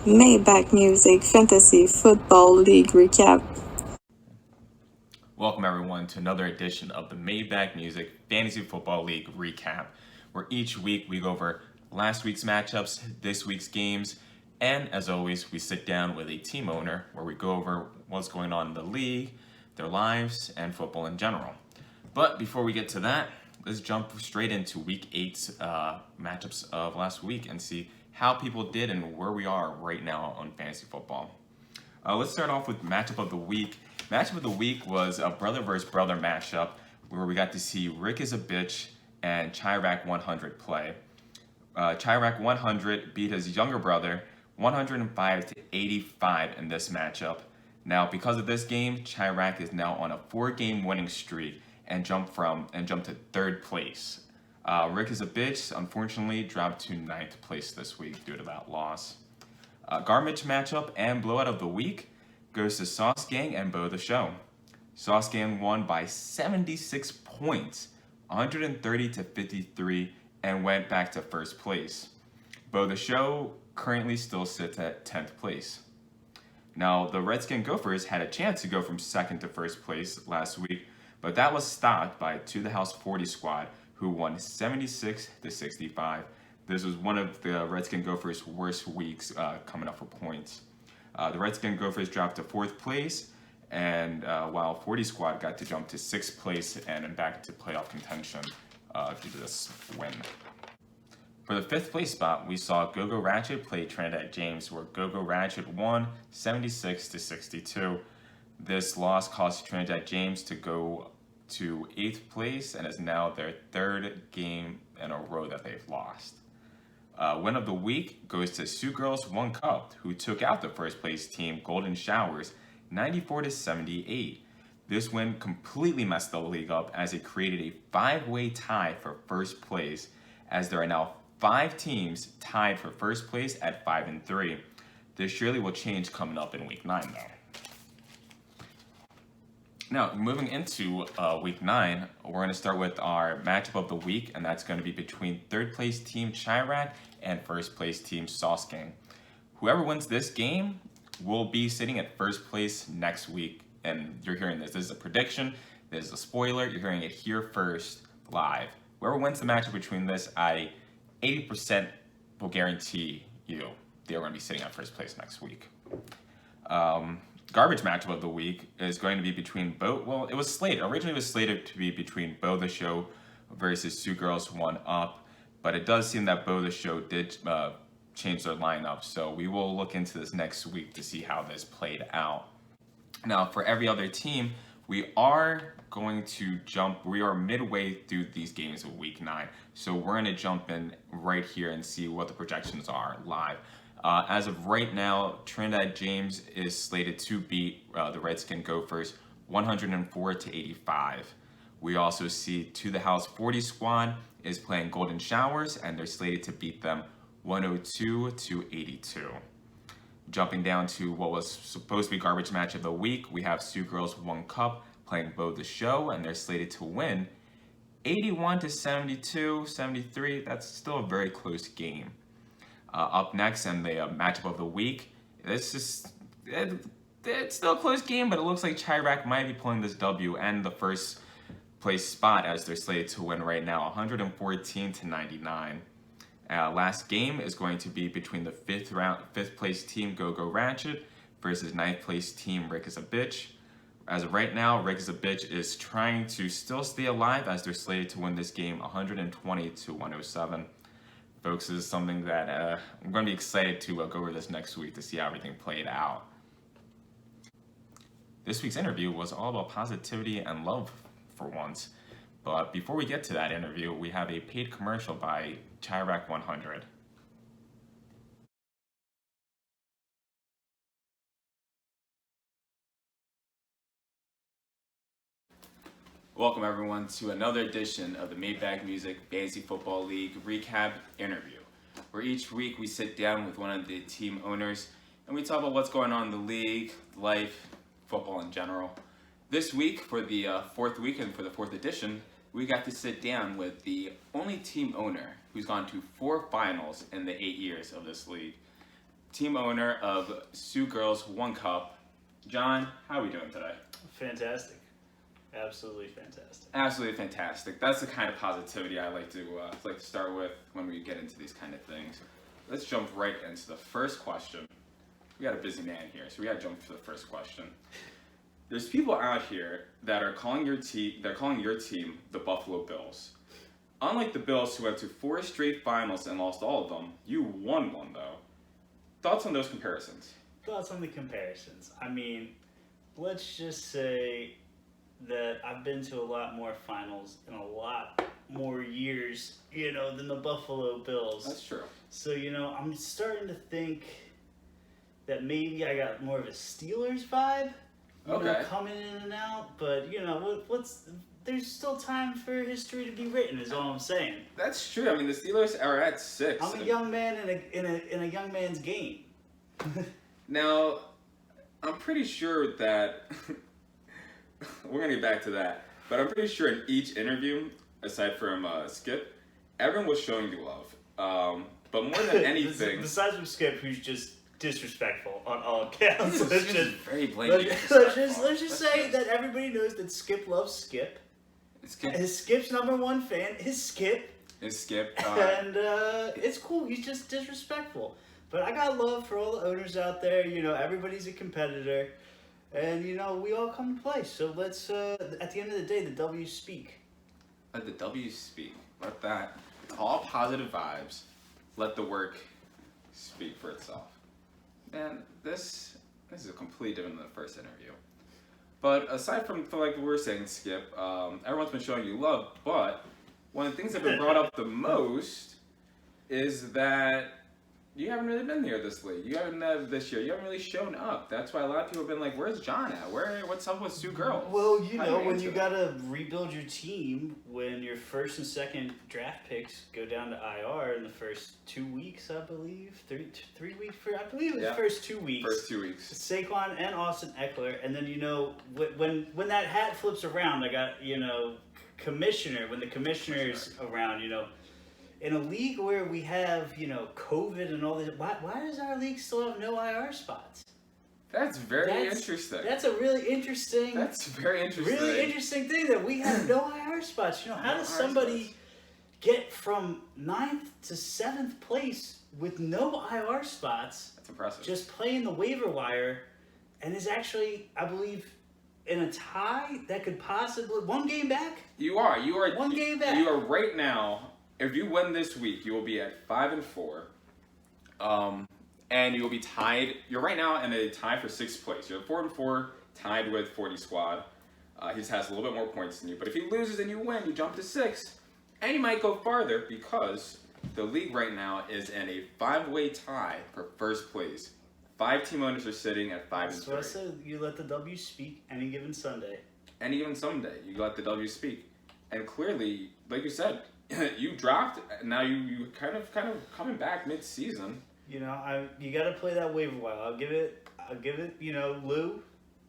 Maybach Music Fantasy Football League Recap. Welcome everyone to another edition of the Maybach Music Fantasy Football League Recap, where each week we go over last week's matchups, this week's games, and as always, we sit down with a team owner where we go over what's going on in the league, their lives, and football in general. But before we get to that, let's jump straight into Week 8's matchups of last week and see how people did and where we are right now on fantasy football. Let's start off with matchup of the week. Matchup of the week was a brother versus brother matchup where we got to see Rick is a Bitch and Chirac 100 play. Chirac 100 beat his younger brother 105 to 85 in this matchup. Now, because of this game, Chirac is now on a 4-game winning streak and jumped to 3rd place. Rick is a Bitch unfortunately dropped to 9th place this week due to that loss. Garbage matchup and blowout of the week goes to Sauce Gang and Bo the Show. Sauce Gang won by 76 points, 130 to 53, and went back to 1st place. Bo the Show currently still sits at 10th place. Now, the Redskin Gophers had a chance to go from 2nd to 1st place last week, but that was stopped by To the House 40 squad, who won 76 to 65. This was one of the Redskin Gophers' worst weeks coming up for points. The Redskin Gophers dropped to 4th place, and while 40 squad got to jump to 6th place and back to playoff contention due to this win. For the 5th place spot, we saw Go-Go Ratchet play Trinidad James, where Go-Go Ratchet won 76 to 62. This loss caused Trinidad James to go to 8th place and is now their 3rd game in a row that they've lost. Win of the week goes to Sioux Girls 1 Cup, who took out the 1st place team Golden Showers 94 to 78. This win completely messed the league up as it created a 5-way tie for 1st place, as there are now 5 teams tied for 1st place at 5 and 3. This surely will change coming up in Week 9 though. Now, moving into Week 9, we're going to start with our matchup of the week, and that's going to be between 3rd place team Chirac and 1st place team Sauce Gang. Whoever wins this game will be sitting at 1st place next week, and you're hearing this. This is a prediction. This is a spoiler. You're hearing it here first, live. Whoever wins the matchup between this, I 80% will guarantee you they're going to be sitting at 1st place next week. Garbage matchup of the week is going to be between Bo. It was slated. Originally, it was slated to be between Bo the Show versus Sioux Girls 1 Up, but it does seem that Bo the Show did change their lineup, so we will look into this next week to see how this played out. Now, for every other team, we are midway through these games of Week 9, so we're going to jump in right here and see what the projections are live. As of right now, Trinidad James is slated to beat the Redskin Gophers 104 to 85. We also see To the House 40 squad is playing Golden Showers, and they're slated to beat them 102 to 82. Jumping down to what was supposed to be garbage match of the week, we have Sioux Girls 1 Cup playing Bo the Show, and they're slated to win 81 to 72, 73. That's still a very close game. Up next, and the matchup of the week, it's still a close game, but it looks like Chirac might be pulling this W and the 1st place spot, as they're slated to win right now 114 to 99. Last game is going to be between the 5th place team Go-Go Ratchet versus 9th place team Rick is a Bitch. As of right now, Rick is a Bitch is trying to still stay alive, as they're slated to win this game 120 to 107. Folks, this is something that I'm going to be excited to go over this next week to see how everything played out. This week's interview was all about positivity and love for once. But before we get to that interview, we have a paid commercial by Chirac 100. Welcome everyone to another edition of the Maybach Music Fantasy Football League Recap interview, where each week we sit down with one of the team owners and we talk about what's going on in the league, life, football in general. This week, for the 4th week and for the 4th edition, we got to sit down with the only team owner who's gone to 4 finals in the 8 years of this league. team owner of Sioux Girls One Cup. John, how are we doing today? Fantastic. Absolutely fantastic. Absolutely fantastic. That's the kind of positivity I like to start with when we get into these kind of things. Let's jump right into the first question. We got a busy man here, so we got to jump to the first question. There's people out here that are calling your team. They're calling your team the Buffalo Bills. Unlike the Bills, who went to 4 straight finals and lost all of them, you won one though. Thoughts on those comparisons? Thoughts on the comparisons? I mean, let's just say that I've been to a lot more finals in a lot more years, than the Buffalo Bills. That's true. So, I'm starting to think that maybe I got more of a Steelers vibe, coming in and out. But, there's still time for history to be written, is all I'm saying. That's true. I mean, the Steelers are at 6. I'm a young man in a young man's game. Now, I'm pretty sure that we're gonna get back to that, but I'm pretty sure in each interview, aside from Skip, everyone was showing you love. But more than anything, besides from Skip, who's just disrespectful on all accounts. Let's just say that everybody knows that Skip loves Skip. His Skip's #1 fan is Skip. And it's cool. He's just disrespectful. But I got love for all the owners out there. Everybody's a competitor. And, we all come to play. So let's, at the end of the day, the W's speak. Let the W's speak. Let that, all positive vibes. Let the work speak for itself. Man, this is a completely different than the first interview. But aside from, like we were saying, Skip, everyone's been showing you love. But one of the things that have been brought up the most is that you haven't really been here this late. You haven't this year. You haven't really shown up. That's why a lot of people have been like, "Where's John at? What's up with Sioux Girls?" Well, when you gotta rebuild your team, when your first and second draft picks go down to IR in the first 2 weeks, I believe, 3 weeks. I believe it was the first 2 weeks. First 2 weeks. Saquon and Austin Eckler, and then when that hat flips around, I got commissioner. When the commissioner's around, in a league where we have, COVID and all this, why does our league still have no IR spots? That's very interesting. That's a really interesting. That's very interesting. Really interesting thing that we have no IR spots. How does somebody get from 9th to 7th place with no IR spots? That's impressive. Just playing the waiver wire, and is actually, I believe, in a tie that could possibly one game back. You are 1 game back. You are right now. If you win this week, you will be at 5-4, and you will be tied. You're right now in a tie for 6th place. You're 4-4, tied with 40 squad. He has a little bit more points than you. But if he loses and you win, you jump to 6th, and you might go farther because the league right now is in a 5-way tie for 1st place. 5 team owners are sitting at 5-3. So I said you let the W speak any given Sunday. Any given Sunday, you let the W speak, and clearly, like you said. You dropped. Now you kind of coming back mid-season. You got to play that waiver wire. I'll give it. Lou.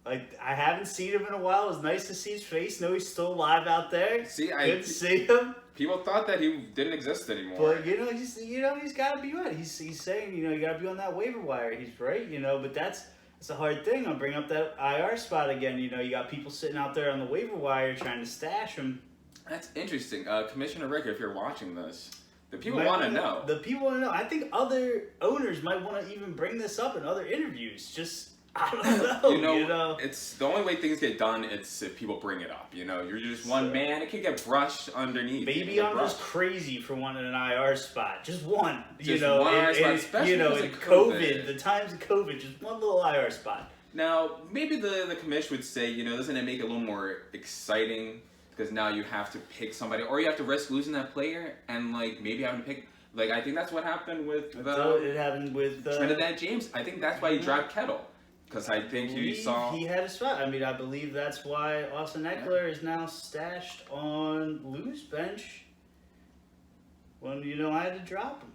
Like, I haven't seen him in a while. It was nice to see his face. Know he's still alive out there. Good to see him. People thought that he didn't exist anymore. But he's got to be right. He's saying you got to be on that waiver wire. He's right. But that's a hard thing. I'll bring up that IR spot again. You got people sitting out there on the waiver wire trying to stash him. That's interesting. Commissioner Rick, if you're watching this, the people want to know. The people want to know. I think other owners might want to even bring this up in other interviews. Just, I don't know. It's the only way things get done. It's if people bring it up. You're just one man. It can get brushed underneath. Maybe I'm just crazy for wanting an IR spot. Just one. Just one IR spot, especially in COVID. The times of COVID, just one little IR spot. Now, maybe the commission would say, doesn't it make it a little more exciting? Because now you have to pick somebody, or you have to risk losing that player, and maybe having to pick. I think that's what happened with it happened with Trinidad James. I think that's why he dropped Kettle, because I think he saw he had a spot. I mean, I believe that's why Austin Eckler is now stashed on Lou's bench. When I had to drop him.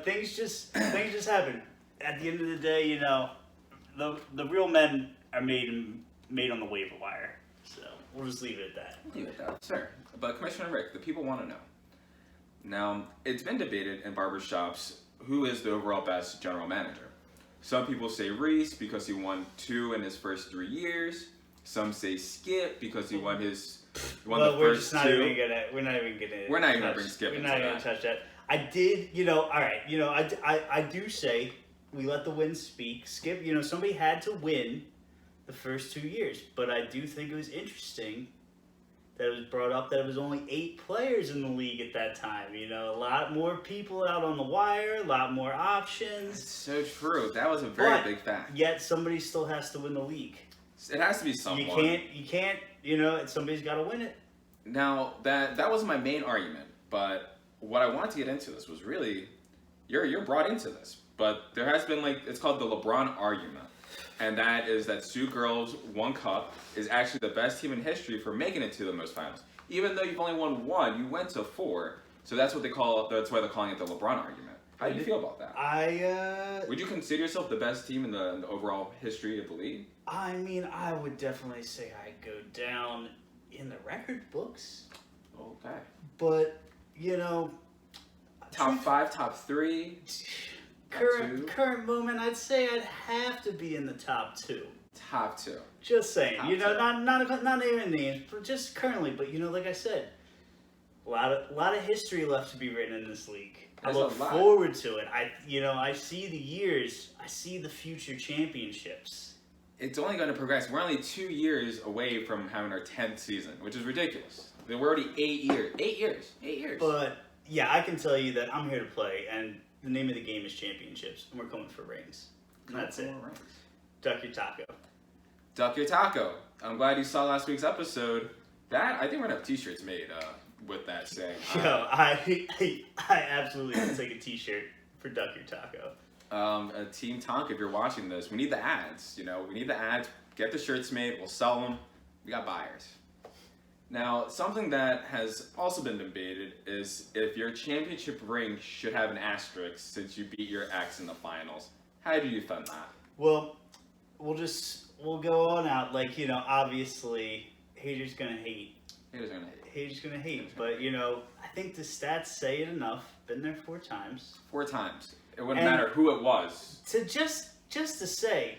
Things just happen. At the end of the day, the real men are made on the waiver wire. So we'll just leave it at that. Leave it at that, sir. But Commissioner Rick, the people want to know. Now, it's been debated in barbershops who is the overall best general manager? Some people say Reese because he won 2 in his first 3 years. Some say Skip because he won the first 2. We're not even gonna bring Skip into that. We're not even gonna touch that. I did, all right, I do say we let the win speak. Skip, somebody had to win the first 2 years, but I do think it was interesting that it was brought up that it was only 8 players in the league at that time. A lot more people out on the wire, a lot more options. It's so true. That was a very big fact. Yet somebody still has to win the league. It has to be someone. You can't. Somebody's got to win it. Now that was my main argument, but what I wanted to get into this was really, you're brought into this, but there has been it's called the LeBron argument. And that is that 2 girls, 1 cup is actually the best team in history for making it to the most finals. Even though you've only won 1, you went to 4. So that's what that's why they're calling it the LeBron argument. How do you feel about that? Would you consider yourself the best team in the overall history of the league? I mean, I would definitely say I go down in the record books. Okay. But, top 5, top 3. Current moment, I'd say I'd have to be in the top 2. Top 2. Just saying, not naming names, but just currently. But like I said, a lot of history left to be written in this league. I look forward to it. I see the years. I see the future championships. It's only going to progress. We're only 2 years away from having our 10th season, which is ridiculous. We're already 8 years. 8 years. 8 years. But yeah, I can tell you that I'm here to play, and the name of the game is championships, and we're coming for rings. And that's it. Duck your taco. Duck your taco. I'm glad you saw last week's episode. I think we're gonna have T-shirts made with that saying. I absolutely would take a T-shirt for Duck your taco. Team Tonk, if you're watching this, we need the ads. We need the ads. Get the shirts made. We'll sell them. We got buyers. Now, something that has also been debated is if your championship ring should have an asterisk since you beat your ex in the finals. How do you defend that? Well, we'll go on out. Obviously, haters gonna hate. But, I think the stats say it enough. Been there 4 times. 4 times. It wouldn't matter who it was. To just to say,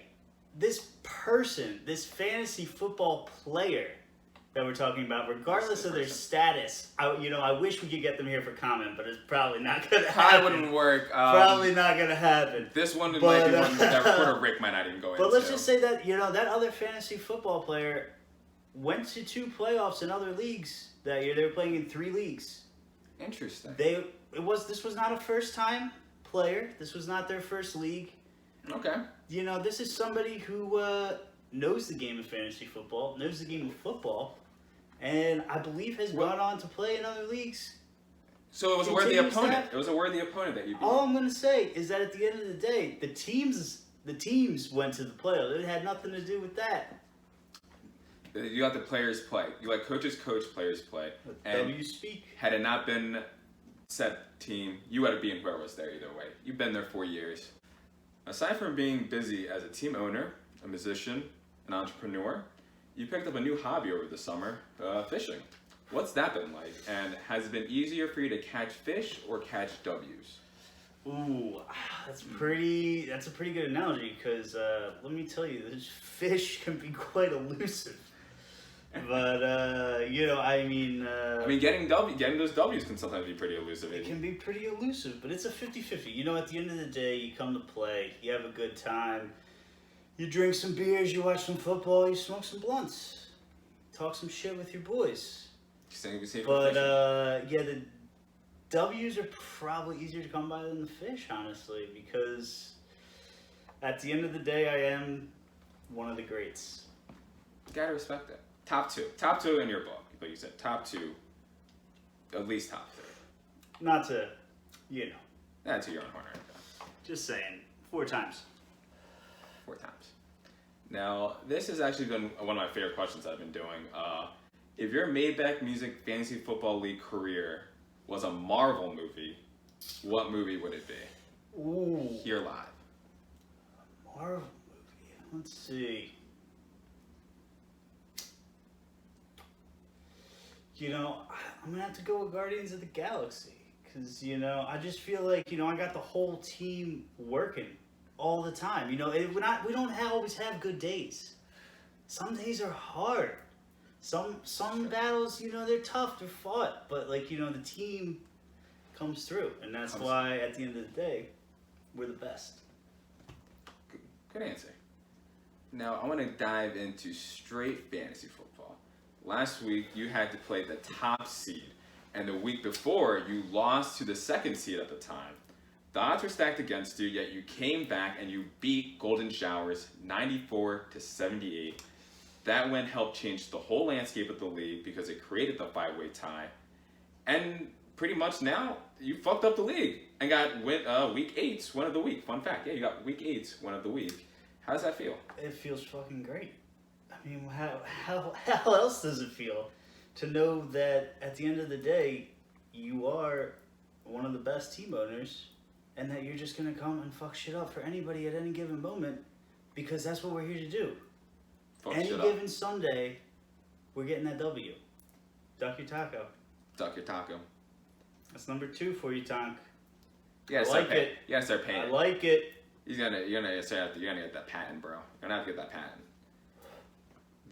this person, this fantasy football player that we're talking about, regardless of their status, I wish we could get them here for comment, but it's probably not going to happen. That wouldn't work. Probably not going to happen. This one might be one that reporter Rick might not even go into. But let's just say that, that other fantasy football player went to 2 playoffs in other leagues that year. They were playing in 3 leagues. Interesting. This was not a first-time player. This was not their first league. Okay. This is somebody who knows the game of fantasy football, knows the game of football, and I believe has gone on to play in other leagues. So it was a worthy opponent. It was a worthy opponent that you beat. All I'm going to say is that at the end of the day, the teams went to the playoffs. It had nothing to do with that. You let the players play. You let coaches coach, players play. And W speak. Had it not been said team, you would have been whoever was there either way. You've been there 4 years. Aside from being busy as a team owner, a musician, an entrepreneur, you picked up a new hobby over the summer, fishing. What's that been like? And has it been easier for you to catch fish or catch W's? Ooh, that's a pretty good analogy because let me tell you, this fish can be quite elusive. But getting those W's can sometimes be pretty elusive. It can be pretty elusive, but it's a 50-50. At the end of the day, you come to play, you have a good time, you drink some beers, you watch some football, you smoke some blunts, talk some shit with your boys. But the W's are probably easier to come by than the fish, honestly, because at the end of the day, I am one of the greats. You gotta respect that. Top 2 in your book, like you said, top 2, at least top 3. Not to, That's your own horn. Just saying, 4 times. 4 times. Now, this has actually been one of my favorite questions I've been doing. If your Maybach Music Fantasy Football League career was a Marvel movie, what movie would it be? Ooh. Here live. Marvel movie. Let's see. I'm going to have to go with Guardians of the Galaxy Because, I just feel like, I got the whole team working all the time. We don't always have good days. Some days are hard. Some battles, they're tough, they're fought. But, the team comes through. And that's why, at the end of the day, we're the best. Good answer. Now, I want to dive into straight fantasy football. Last week, you had to play the top seed. And the week before, you lost to the second seed at the time. The odds were stacked against you, yet you came back and you beat Golden Showers 94-78. That win helped change the whole landscape of the league because it created the 5-way tie. And pretty much now, you fucked up the league and got week 8's win of the week. Fun fact, yeah, you got week 8's win of the week. How does that feel? It feels fucking great. I mean, how else does it feel to know that at the end of the day, you are one of the best team owners and that you're just going to come and fuck shit up for anybody at any given moment because that's what we're here to do. Any given Sunday, we're getting that W. Duck your taco. Duck your taco. That's number 2 for you, Tonk. I like it. You gotta start paying. I like it. You're gonna get that patent, bro. You're gonna have to get that patent.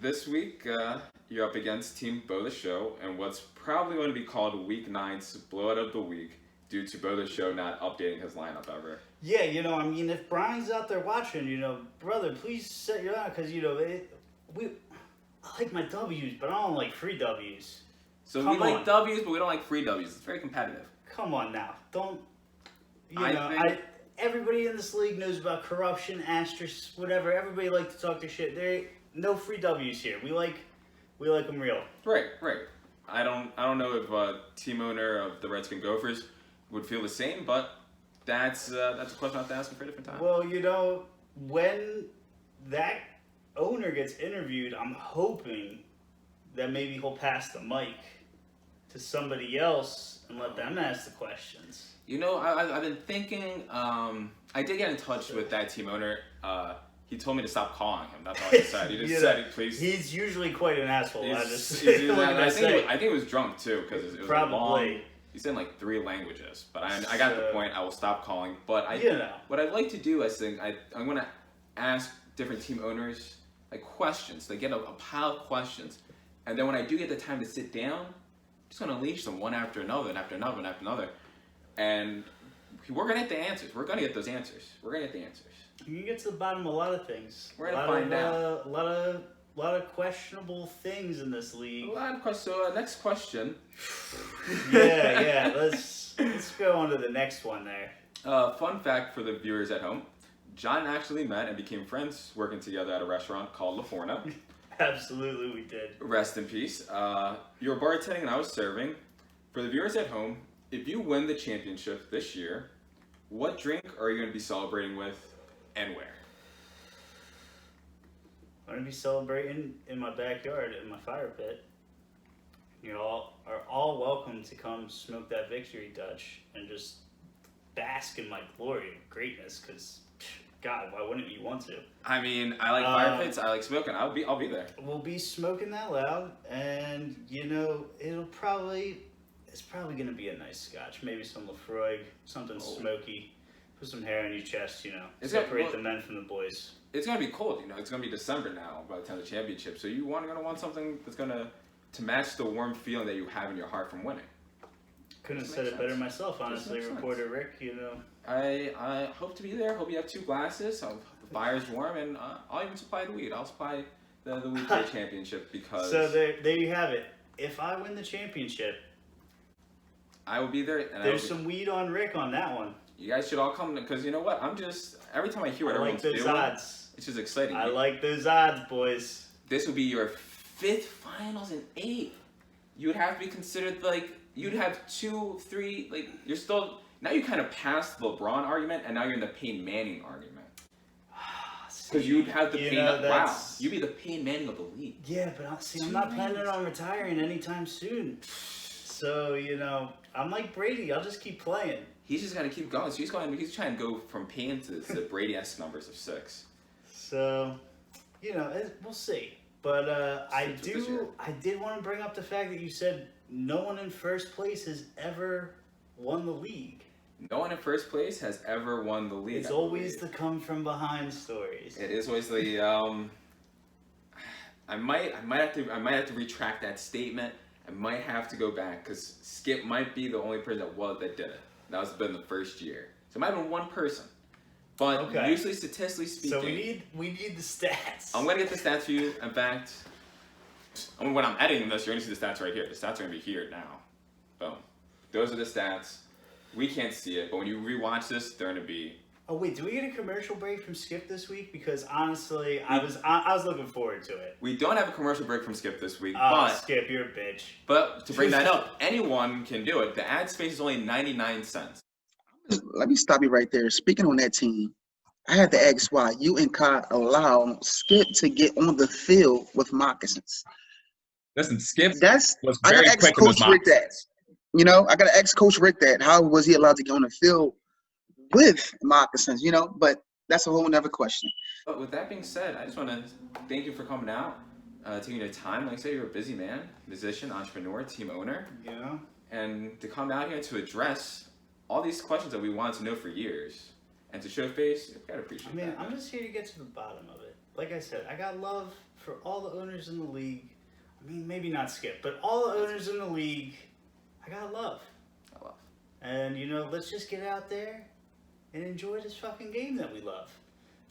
This week, you're up against Team Bo the Show, and what's probably going to be called Week 9's blowout of the week due to Bo the Show not updating his lineup ever. Yeah, if Brian's out there watching, brother, please set your line, because, I like my W's, but I don't like free W's. So we like W's, but we don't like free W's. It's very competitive. Come on now. Don't, everybody in this league knows about corruption, asterisks, whatever. Everybody likes to talk their shit. There ain't no free W's here. We like them real. Right. I don't know if team owner of the Redskin Gophers would feel the same, but that's a question I have to ask him for a different time. Well, when that owner gets interviewed, I'm hoping that maybe he'll pass the mic to somebody else and let them ask the questions. I've been thinking, I did get in touch with that team owner. He told me to stop calling him. That's all he said. He just said, please. He's usually quite an asshole. I think it was drunk, too, because it was long. He said like 3 languages. But I got the point. I will stop calling. But what I'd like to do, I think, I'm going to ask different team owners like questions. They get a pile of questions. And then when I do get the time to sit down, I'm just going to unleash them one after another and after another and after another. And we're going to get the answers. We're going to get those answers. You can get to the bottom of a lot of things. We're going to find out. A lot of questionable things in this league. A lot of questions. So next question. Yeah. Let's go on to the next one there. Fun fact for the viewers at home. John actually met and became friends working together at a restaurant called La Forna. Absolutely, we did. Rest in peace. You were bartending and I was serving. For the viewers at home, if you win the championship this year, what drink are you going to be celebrating with and where? I'm going to be celebrating in my backyard in my fire pit. You all are all welcome to come smoke that victory Dutch and just bask in my glory and greatness because, God, why wouldn't you want to? I mean, I like fire pits. I like smoking. I'll be there. We'll be smoking that loud, and it's probably gonna be a nice scotch. Maybe some Lefroy, something smoky. Put some hair on your chest, Separate the men from the boys. It's gonna be cold, It's gonna be December now by the time of the championship. So you're gonna want something that's gonna to match the warm feeling that you have in your heart from winning. Couldn't have said it better myself, honestly, reporter Rick. I hope to be there. Hope you have 2 glasses. The fire's warm, and I'll even supply the weed. I'll supply the weed for the championship because. So there you have it. If I win the championship, I will be there. And there's some weed on Rick on that one. You guys should all come because you know what? Every time I hear what everyone's doing, odds. It's just exciting. I like those odds, boys. This would be your 5th finals in 8. You would have to be considered you'd have 2, 3 you're still now you kind of passed the LeBron argument and now you're in the Peyton Manning argument. Because you'd have the you'd be the Peyton Manning of the league. Yeah, but I'm not planning on retiring anytime soon. So I'm like Brady. I'll just keep playing. He's just gonna keep going. So he's trying to go from Peyton to Brady-esque numbers of 6. So, we'll see. But I did want to bring up the fact that you said no one in first place has ever won the league. No one in first place has ever won the league. It's always the come from behind stories. It is always the. I might have to retract that statement. I might have to go back because Skip might be the only person that did it. That was been the first year. So it might have been one person. But usually, statistically speaking, so we need the stats. I'm gonna get the stats for you. In fact, when I'm editing this, you're gonna see the stats right here. The stats are gonna be here now. Boom. Those are the stats. We can't see it, but when you rewatch this, they're gonna be. Oh wait, do we get a commercial break from Skip this week? Because honestly, I was looking forward to it. We don't have a commercial break from Skip this week, oh, but Skip, you're a bitch. But to bring that up, anyone can do it. The ad space is only 99 cents. Let me stop you right there. Speaking on that team, I had to ask why you and Kai allow Skip to get on the field with moccasins. Listen, Skip was very I got quick in those Coach Rick that. You know, I got to ex Coach Rick that. How was he allowed to get on the field with moccasins? You know, but that's a whole nother question. But with that being said, I just want to thank you for coming out, taking your time. Like I said, you're a busy man, musician, entrepreneur, team owner. Yeah. And to come out here to address all these questions that we wanted to know for years. And to show face, you gotta appreciate that. I'm just here to get to the bottom of it. Like I said, I got love for all the owners in the league. I mean, maybe not Skip, but all the owners in the league, I got love. And, you know, let's just get out there and enjoy this fucking game that we love.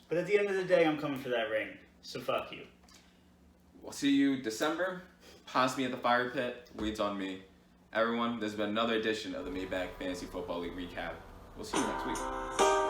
But at the end of the day, I'm coming for that ring. So fuck you. We'll see you December. Possibly at the fire pit. Weeds on me. Everyone, there's been another edition of the Maybach Fantasy Football League Recap. We'll see you next week.